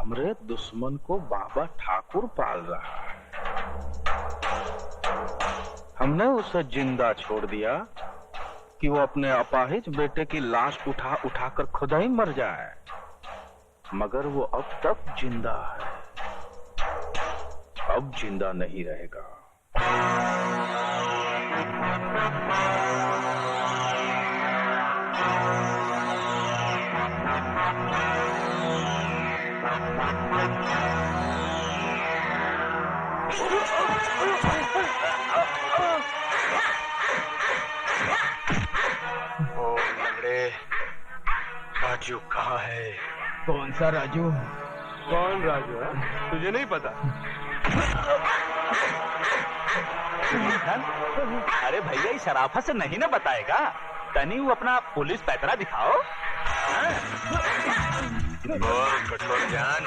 हमरे दुश्मन को बाबा ठाकुर पाल रहा है। हमने उसे जिंदा छोड़ दिया कि वो अपने अपाहिज बेटे की लाश उठा उठाकर खुद ही मर जाए, मगर वो अब तक जिंदा है, अब जिंदा नहीं रहेगा। ओ लंगड़े, राजू कहाँ है? कौन सा राजू? कौन राजू है? तुझे नहीं पता? अरे भैया, इस शराफत से नहीं ना बताएगा। तनी वो अपना पुलिस पैतरा दिखाओ। बोल कठोर जान।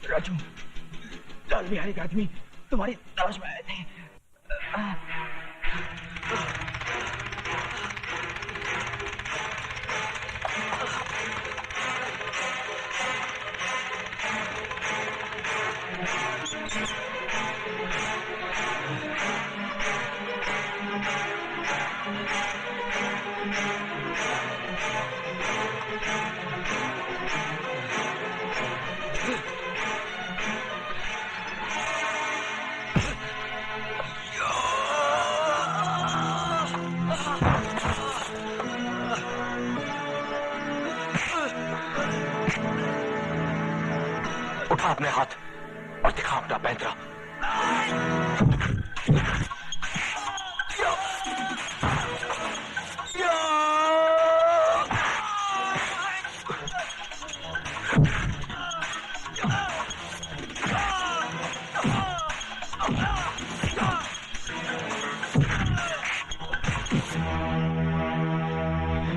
राजू, लाल बिहारी का आदमी तुम्हारी तलाश में आए थे। उठा अपने हाथ और दिखा अपना पैंतरा।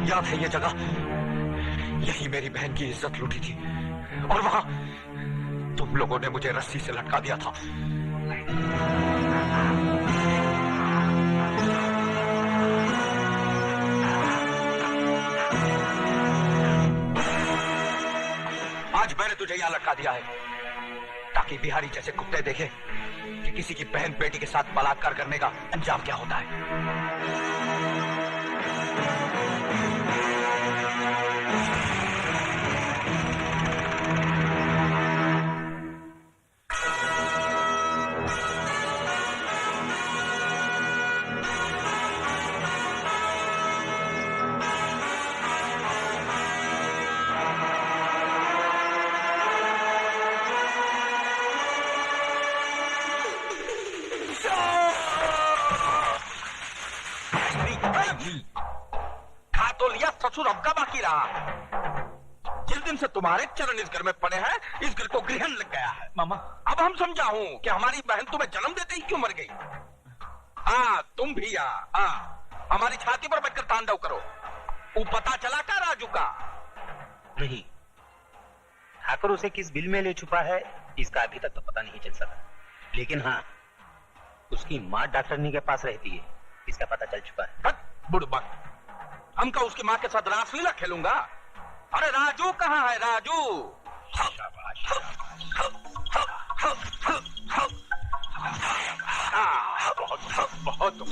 याद है ये जगह, यही मेरी बहन की इज्जत लूटी थी और वहां तुम लोगों ने मुझे रस्सी से लटका दिया था। आज मैंने तुझे यहां लटका दिया है ताकि बिहारी जैसे कुत्ते देखे कि किसी की बहन बेटी के साथ बलात्कार करने का अंजाम क्या होता है। खा तो लिया ससुर, अब का बाकी रहा। जिस दिन से तुम्हारे चरण इस घर में पड़े हैं, इस घर को ग्रहण लग गया है। मामा, अब हम समझा हूं कि हमारी बहन तुम्हें जन्म देते ही क्यों मर गई। हाँ, तुम भी हमारी छाती पर बैठकर तांडव करो। वो पता चला क्या राजू का? नहीं, ठाकुर उसे किस बिल में ले छुपा है इसका अभी तक तो पता नहीं चल सका, लेकिन हाँ, उसकी माँ डॉक्टरनी के पास रहती है, इसका पता चल चुका है। बुड़बक, हम का उसकी माँ के साथ रासलीला खेलूंगा? अरे राजू कहाँ है राजू? बहुत बहुत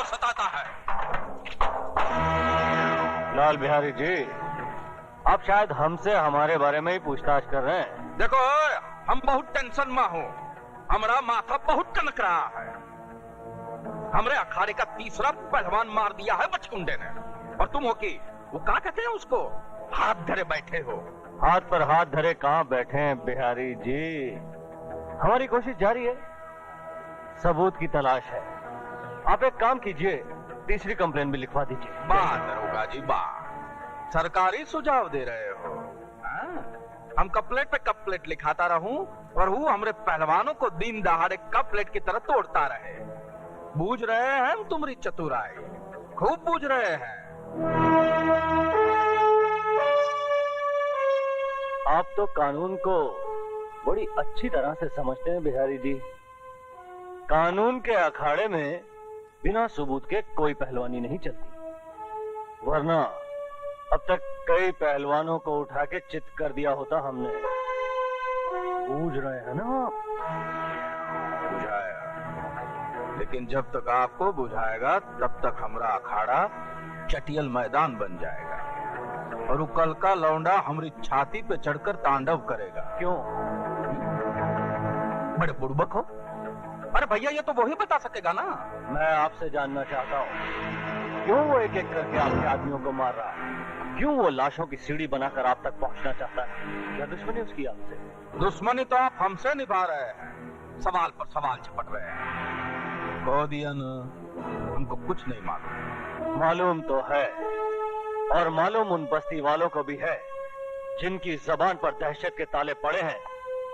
सताता है। लाल बिहारी जी, आप शायद हमसे हमारे बारे में ही पूछताछ कर रहे हैं। देखो, हम बहुत टेंशन में हो, हमारा माथा बहुत कनक रहा है। हमरे अखाड़े का तीसरा पहलवान मार दिया है बचकुंडे ने, और तुम हो कि वो क्या कहते हैं उसको, हाथ धरे बैठे हो। हाथ पर हाथ धरे कहाँ बैठे हैं बिहारी जी, हमारी कोशिश जारी है, सबूत की तलाश है। आप एक काम कीजिए, तीसरी कंप्लेन भी लिखवा दीजिए। वाह दरोगा जी वाह, सरकारी सुझाव दे रहे हो। हम कपलेट पे कपलेट लिखाता रहूं और वो हमरे पहलवानों को दिन दहाड़े कपलेट की तरह तोड़ता रहे। बूझ रहे हैं हम तुम्हारी चतुराई, खूब बूझ रहे हैं। आप तो कानून को बड़ी अच्छी तरह से समझते हैं बिहारी जी। कानून के अखाड़े में बिना सबूत के कोई पहलवानी नहीं चलती, वरना अब तक कई पहलवानों को उठा के चित कर दिया होता हमने। बूझ रहे हैं ना आप? बुझाया, लेकिन जब तक आपको बुझाएगा तब तक हमारा अखाड़ा चटियल मैदान बन जाएगा और वो कल का लौंडा हमारी छाती पे चढ़कर तांडव करेगा। क्यों? बड़े बुड़बक हो। अरे भैया, ये तो वही बता सकेगा ना। मैं आपसे जानना चाहता हूँ, क्यों वो एक एक करके आपके आदमियों को मार रहा है? क्यों वो लाशों की सीढ़ी बनाकर आप तक पहुंचना चाहता है? क्या दुश्मनी उसकी आपसे? दुश्मनी तो आप हमसे निभा रहे हैं, सवाल पर सवाल झपट रहे हैं। कह दिया ना, हमको कुछ नहीं मालूम। मालूम तो है, और मालूम उन बस्ती वालों को भी है जिनकी जबान पर दहशत के ताले पड़े हैं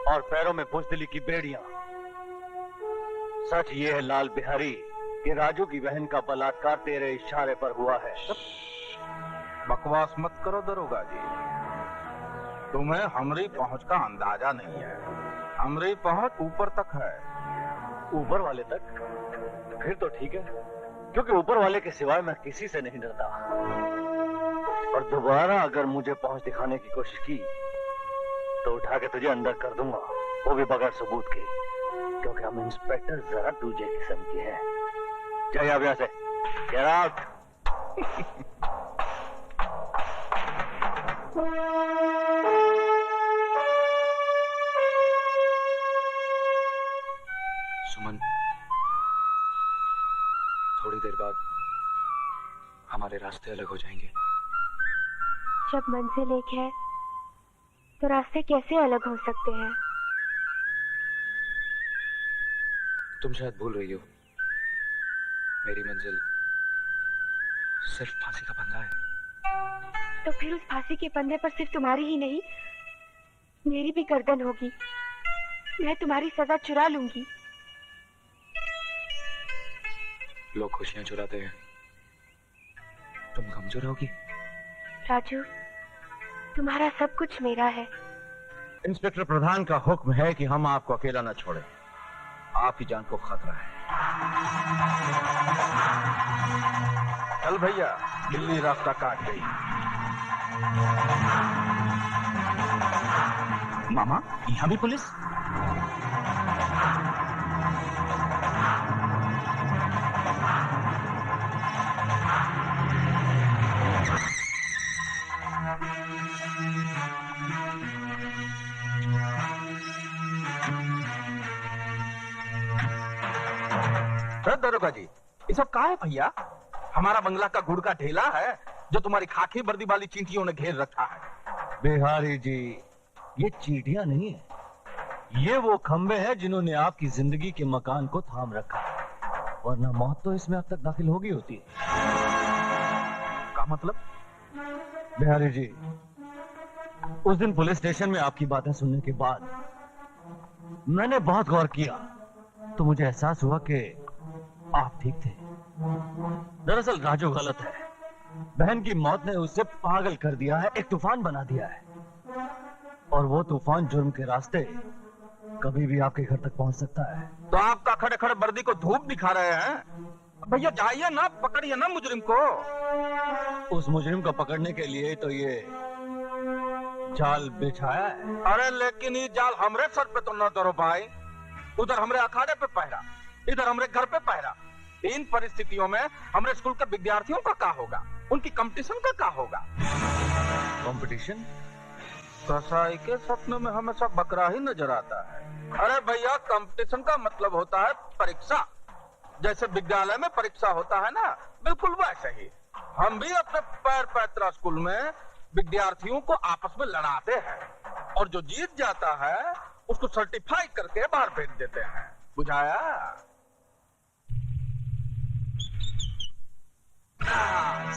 और पैरों में बुज़दिली की बेड़ियां। सच ये है लाल बिहारी कि राजू की बहन का बलात्कार तेरे इशारे पर हुआ है। बकवास मत करो दरोगा जी, तुम्हें हमारी पहुंच का अंदाजा नहीं है। हमारी पहुंच ऊपर तक है। ऊपर वाले तक? फिर तो ठीक है, क्योंकि ऊपर वाले के सिवाय मैं किसी से नहीं डरता। और दोबारा अगर मुझे पहुंच दिखाने की कोशिश की तो उठा के तुझे अंदर कर दूंगा, वो भी बगैर सबूत के, क्योंकि हम इंस्पेक्टर जरा दूजे किस्म के हैं। जाइए आप यहाँ से, गेट आउट। सुमन, थोड़ी देर बाद हमारे रास्ते अलग हो जाएंगे। जब मंजिल एक है तो रास्ते कैसे अलग हो सकते हैं? तुम शायद भूल रही हो, मेरी मंजिल सिर्फ फांसी का फंदा है। तो फिर उस फांसी के फंदे पर सिर्फ तुम्हारी ही नहीं, मेरी भी गर्दन होगी। मैं तुम्हारी सजा चुरा लूंगी। लोग खुशियां चुराते हैं, तुम गम चुराओगी? राजू, तुम्हारा सब कुछ मेरा है। इंस्पेक्टर प्रधान का हुक्म है कि हम आपको अकेला न छोड़ें। आपकी जान को खतरा है। चल भैया, बिल्ली रास्ता काट गई। मामा, यहाँ भी पुलिस? दरोगा जी, ये सब कहाँ है भैया? हमारा बंगला का गुड़ का ढेला है जो तुम्हारी खाकी वर्दी वाली चींटियों ने घेर रखा है। बिहारी जी, ये चींटियां नहीं है, ये वो खंबे हैं जिन्होंने आपकी जिंदगी के मकान को थाम रखा है, वरना मौत तो इसमें अब तक दाखिल होगी होती है। क्या मतलब? बिहारी जी, उस दिन पुलिस स्टेशन में आपकी बातें सुनने के बाद मैंने बहुत गौर किया, तो मुझे एहसास हुआ कि आप ठीक थे। दरअसल राजू गलत है। बहन की मौत ने उसे पागल कर दिया है, एक तूफान बना दिया है, और वो तूफान जुर्म के रास्ते कभी भी आपके घर तक पहुंच सकता है। तो आपका खड़े खड़े वर्दी को धूप दिखा रहे हैं? भैया जाइए ना, पकड़िए ना मुजरिम को। उस मुजरिम को पकड़ने के लिए तो ये जाल बिछाया है। अरे लेकिन ये जाल हमरे सर पे तो न धरो भाई। उधर हमरे अखाड़े पे पहरा, इधर हमरे घर पे पहरा। इन परिस्थितियों में हमारे स्कूल के विद्यार्थियों का क्या होगा, उनकी कंपटीशन का क्या होगा? कंपटीशन? कसाई के सपनों में हमेशा बकरा ही नजर आता है। अरे भैया, कंपटीशन का मतलब होता है परीक्षा। जैसे विद्यालय में परीक्षा होता है ना, बिल्कुल वैसे ही हम भी अपने पैर पैतरा स्कूल में विद्यार्थियों को आपस में लड़ाते हैं, और जो जीत जाता है उसको सर्टिफाई करके बाहर भेज देते हैं। बुझाया?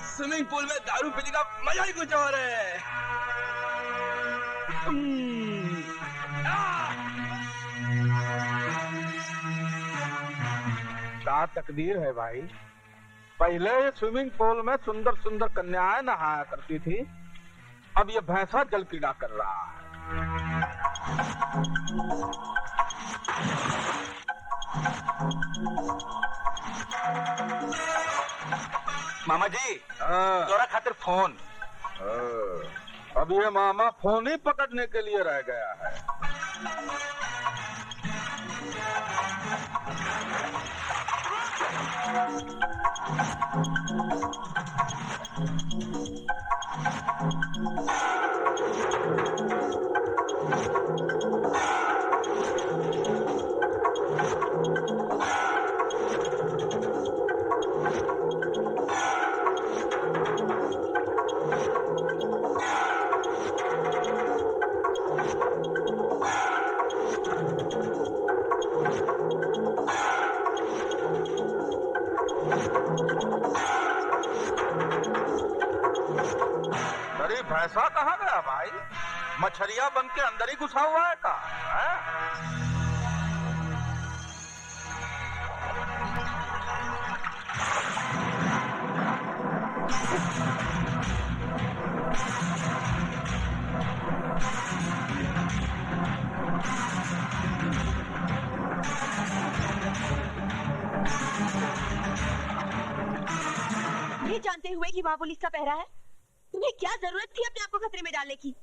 स्विमिंग पूल में दारू पीने का मजा ही कुछ और है। क्या तकदीर है भाई। पहले ये स्विमिंग पूल में सुंदर सुंदर कन्याएं नहाया करती थी, अब ये भैंसा जल क्रीड़ा कर रहा है। मामा जी, हाँ। तोरा खातिर फोन। अब ये मामा फोन ही पकड़ने के लिए रह गया है। अरे भैंसा कहाँ गया भाई? मछरिया बन के अंदर ही घुसा हुआ है का? ये जानते हुए कि वहाँ पुलिस का पहरा है, तुम्हें क्या जरूरत थी अपने आप को खतरे में डालने की?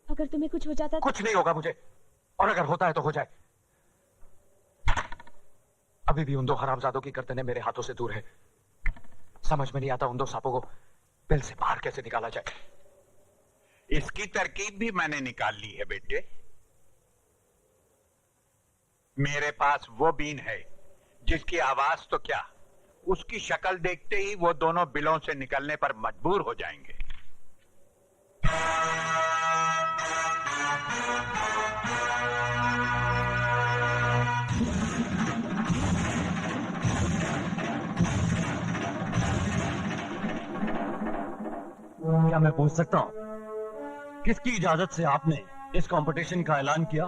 अगर तुम्हें कुछ हो जाता तो... कुछ नहीं होगा मुझे, और अगर होता है तो हो जाए। अभी भी उन दो हरामजादों की गर्दनें मेरे हाथों से दूर है। समझ में नहीं आता उन दो सांपों को बिल से बाहर कैसे निकाला जाए। इसकी तरकीब भी मैंने निकाल ली है बेटे। मेरे पास वो बीन है जिसकी आवाज तो क्या, उसकी शक्ल देखते ही वो दोनों बिलों से निकलने पर मजबूर हो जाएंगे। क्या मैं पूछ सकता हूँ किसकी इजाजत से आपने इस कंपटीशन का ऐलान किया?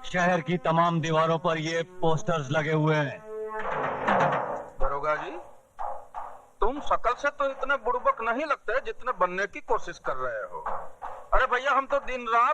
शहर की तमाम दीवारों पर ये पोस्टर्स लगे हुए हैं। दरोगा जी, तुम शकल से तो इतने बुड़बक नहीं लगते जितने बनने की कोशिश कर रहे हो। अरे भैया, हम तो दिन रात